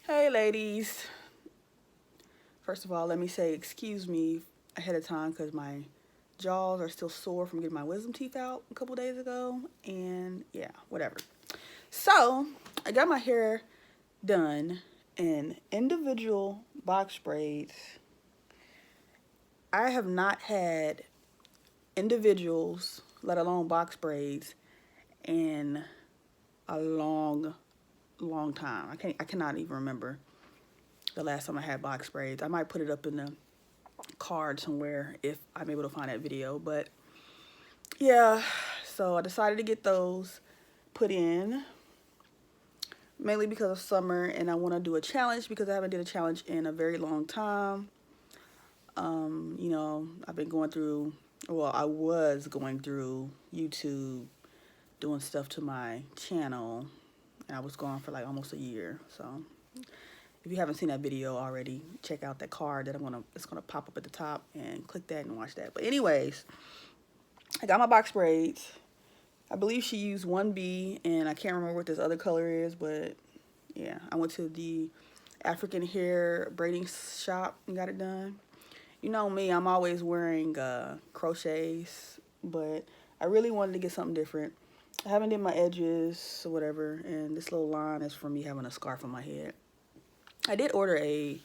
Hey ladies. First of all, let me say excuse me ahead of time because my jaws are still sore from getting my wisdom teeth out a couple days ago. And yeah, whatever. So, I got my hair done in individual box braids. I have not had individuals, let alone box braids, in a long time. I cannot even remember the last time I had box braids. I might put it up in the card somewhere if I'm able to find that video. But yeah, so I decided to get those put in mainly because of summer, and I want to do a challenge because I haven't did a challenge in a very long time. I've been going through, well, I was going through YouTube doing stuff to my channel, and I was gone for like almost a year. So if you haven't seen that video already, check out that card that it's gonna pop up at the top, and click that and watch that. But anyways, I got my box braids. I believe she used 1B, and I can't remember what this other color is, but yeah, I went to the African hair braiding shop and got it done. You know me, I'm always wearing crochets, but I really wanted to get something different. I haven't did my edges or whatever, and this little line is for me having a scarf on my head. I did order a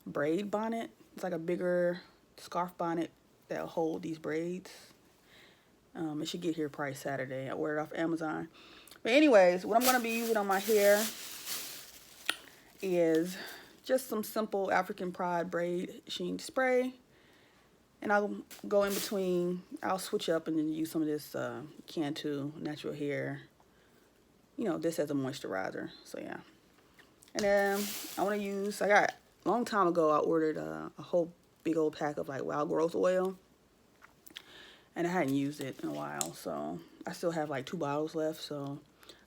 braid bonnet. It's like a bigger scarf bonnet that'll hold these braids. It should get here probably Saturday. I ordered it off Amazon. But anyways, what I'm going to be using on my hair is just some simple African Pride braid sheen spray. And I'll go in between. I'll switch up and then use some of this Cantu natural hair. You know, this as a moisturizer. So yeah. And then I got, a long time ago, I ordered a whole big old pack of like wild growth oil. And I hadn't used it in a while, so I still have like 2 bottles left. So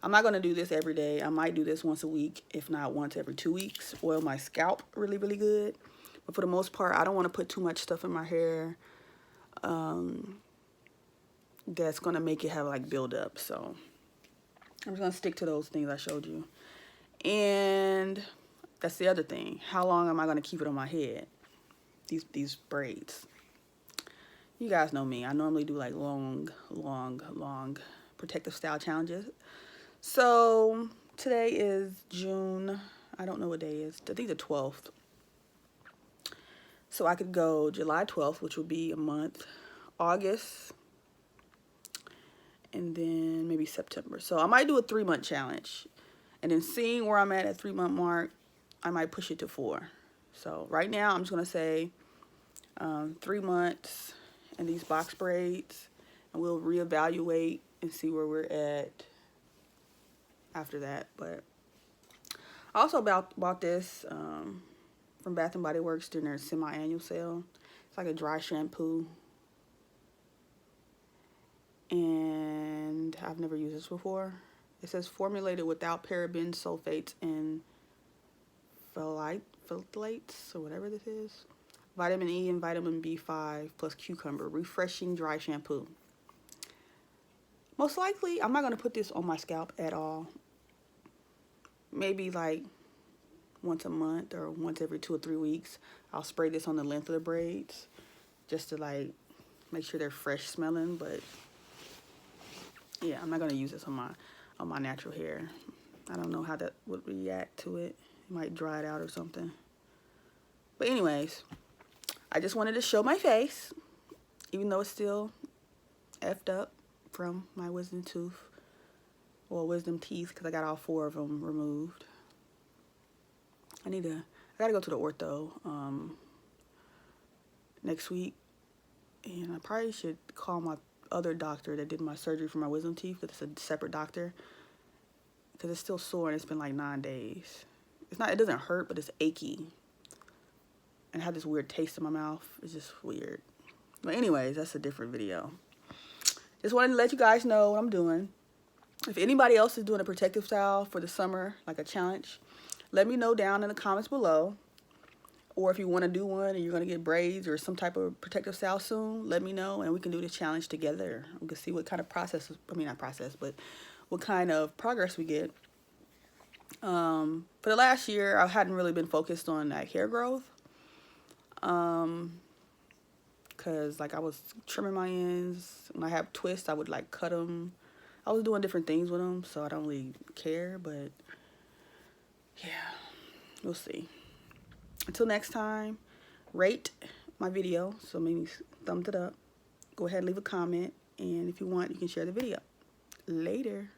I'm not going to do this every day. I might do this once a week, if not once every 2 weeks. Oil my scalp really, really good. But for the most part, I don't want to put too much stuff in my hair that's going to make it have like build up. So I'm just going to stick to those things I showed you. And that's the other thing. How long am I going to keep it on my head? These braids. You guys know me. I normally do like long protective style challenges. So today is June. I don't know what day it is. I think the 12th. So I could go July 12th, which would be a month, August, and then maybe September. So I might do a 3-month challenge. And then seeing where I'm at 3-month mark, I might push it to 4. So right now I'm just going to say 3 months and these box braids, and we'll reevaluate and see where we're at after that. But I also bought this from Bath and Body Works during their semi-annual sale. It's like a dry shampoo, and I've never used this before. It says formulated without parabens, sulfates, and phthalates, or whatever this is. Vitamin E and vitamin B5 plus cucumber. Refreshing dry shampoo. Most likely, I'm not going to put this on my scalp at all. Maybe like once a month or once every 2 or 3 weeks. I'll spray this on the length of the braids just to like make sure they're fresh smelling. But yeah, I'm not going to use this on my natural hair. I don't know how that would react to it. It might dry it out or something. But anyways, I just wanted to show my face, even though it's still effed up from my wisdom tooth, or wisdom teeth, because I got all 4 of them removed. I gotta go to the ortho next week, and I probably should call my other doctor that did my surgery for my wisdom teeth, because it's a separate doctor, because it's still sore and it's been like 9 days. It doesn't hurt, but it's achy. And I have this weird taste in my mouth. It's just weird. But anyways, that's a different video. Just wanted to let you guys know what I'm doing. If anybody else is doing a protective style for the summer, like a challenge, let me know down in the comments below. Or if you want to do one and you're going to get braids or some type of protective style soon, let me know and we can do this challenge together. We can see what kind of what kind of progress we get. For the last year, I hadn't really been focused on like hair growth. Cause like I was trimming my ends. When I have twists, I would like cut them. I was doing different things with them, so I don't really care. But yeah, we'll see. Until next time, rate my video. So maybe thumbs it up. Go ahead and leave a comment. And if you want, you can share the video. Later.